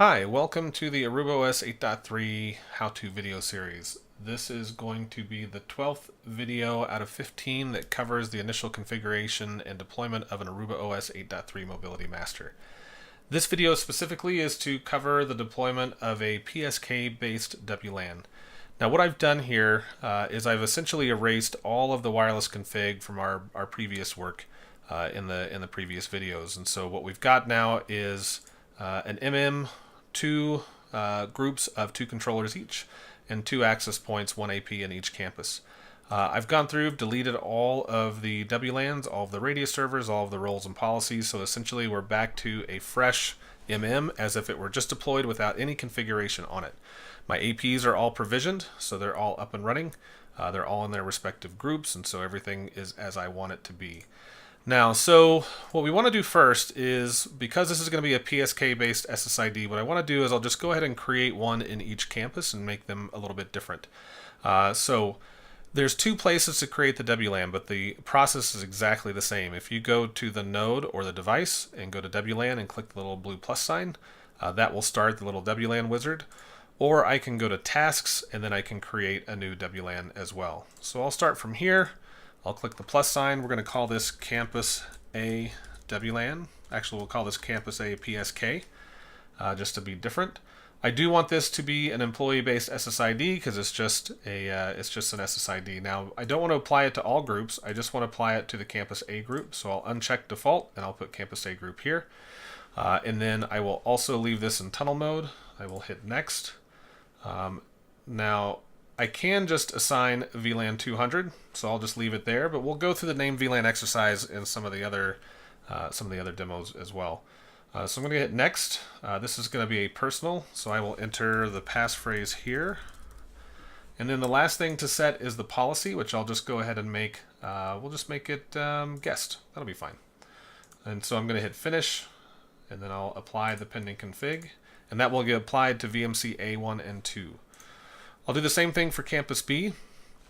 Hi, welcome to the Aruba OS 8.3 how-to video series. This is going to be the 12th video out of 15 that covers the initial configuration and deployment of an Aruba OS 8.3 Mobility Master. This video specifically is to cover the deployment of a PSK-based WLAN. Now what I've done here is I've essentially erased all of the wireless config from our previous work in the previous videos. And so what we've got now is an two groups of 2 controllers each, and 2 access points, 1 AP in each campus. I've gone through, deleted all of the WLANs, all of the radius servers, all of the roles and policies, so essentially we're back to a fresh as if it were just deployed without any configuration on it. My APs are all provisioned, so they're all up and running. They're all in their respective groups, and so everything is as I want it to be. Now, so what we want to do first is, because this is going to be a PSK-based SSID, what I want to do is I'll just go ahead and create one in each campus and make them a little bit different. So there's 2 places to create the WLAN, but the process is exactly the same. If you go to the node or the device and go to WLAN and click the little blue plus sign, that will start the little WLAN wizard. Or I can go to tasks and then I can create a new WLAN as well. So I'll start from here. I'll click the plus sign. We're going to call this Campus A WLAN. Actually, we'll call this Campus A PSK, just to be different. I do want this to be an employee-based SSID because it's just an SSID. Now, I don't want to apply it to all groups. I just want to apply it to the Campus A group. So I'll uncheck default and I'll put Campus A group here. And then I will also leave this in tunnel mode. I will hit next. Now, I can just assign VLAN 200, so I'll just leave it there, but we'll go through the name VLAN exercise in some of the other demos as well. So I'm going to hit next. This is going to be a personal, so I will enter the passphrase here. And then the last thing to set is the policy, which I'll just go ahead and make. We'll just make it guest. That'll be fine. And so I'm going to hit finish, and then I'll apply the pending config, and that will get applied to VMC A1 and 2. I'll do the same thing for Campus B,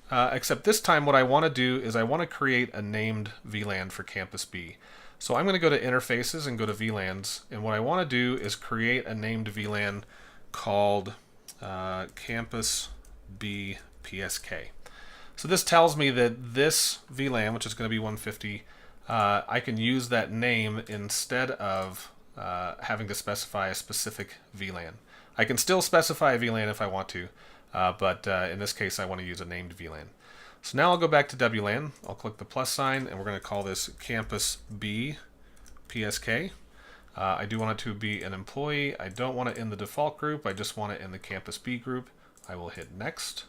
except this time what I want to do is I want to create a named VLAN for Campus B. So I'm going to go to Interfaces and go to VLANs, and what I want to do is create a named VLAN called Campus B PSK. So this tells me that this VLAN, which is going to be 150, I can use that name instead of having to specify a specific VLAN. I can still specify a VLAN if I want to, but in this case I want to use a named VLAN. So now I'll go back to WLAN, I'll click the plus sign, and we're going to call this Campus B PSK. I do want it to be an employee. I don't want it in the default group, I just want it in the Campus B group. I will hit next.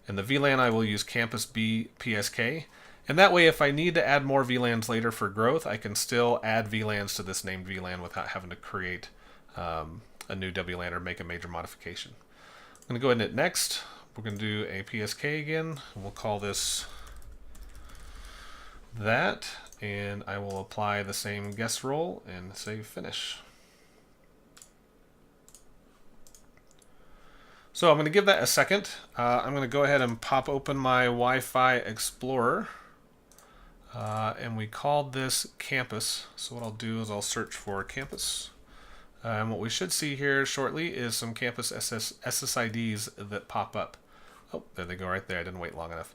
In the VLAN I will use Campus B PSK, and that way if I need to add more VLANs later for growth, I can still add VLANs to this named VLAN without having to create a new WLAN or make a major modification. I'm going to go ahead and hit next. We're going to do a PSK again. We'll call this that, and I will apply the same guest role and say finish. So I'm going to give that a second. I'm going to go ahead and pop open my Wi-Fi Explorer, and we called this Campus. So what I'll do is I'll search for Campus. And what we should see here shortly is some Campus SSIDs that pop up. Oh, there they go right there. I didn't wait long enough.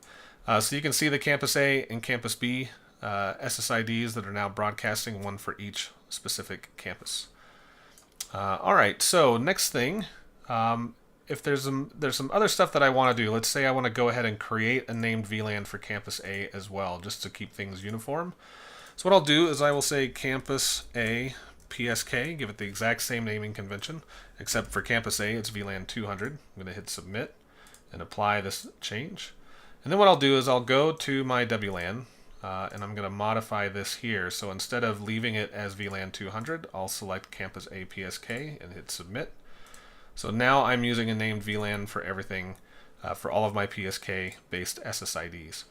So you can see the Campus A and Campus B SSIDs that are now broadcasting, one for each specific campus. All right, so next thing, if there's some other stuff that I want to do. Let's say I want to go ahead and create a named VLAN for Campus A as well, just to keep things uniform. So what I'll do is I will say Campus A PSK, give it the exact same naming convention, except for Campus A, it's VLAN 200. I'm going to hit submit and apply this change. And then what I'll do is I'll go to my WLAN, and I'm going to modify this here. So instead of leaving it as VLAN 200, I'll select Campus A PSK and hit submit. So now I'm using a named VLAN for everything, for all of my PSK-based SSIDs.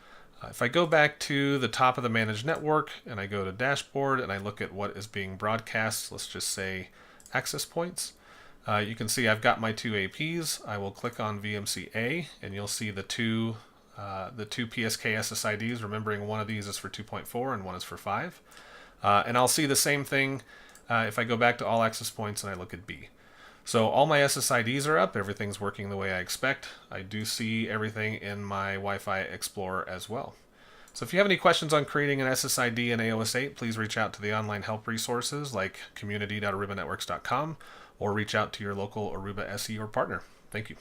If I go back to the top of the managed network and I go to dashboard and I look at what is being broadcast, let's just say access points, you can see I've got my 2 APs. I will click on VMC A and you'll see the two PSK SSIDs, remembering one of these is for 2.4 and one is for 5. And I'll see the same thing if I go back to all access points and I look at B. So all my SSIDs are up. Everything's working the way I expect. I do see everything in my Wi-Fi Explorer as well. So if you have any questions on creating an SSID in AOS 8, please reach out to the online help resources like community.arubanetworks.com or reach out to your local Aruba SE or partner. Thank you.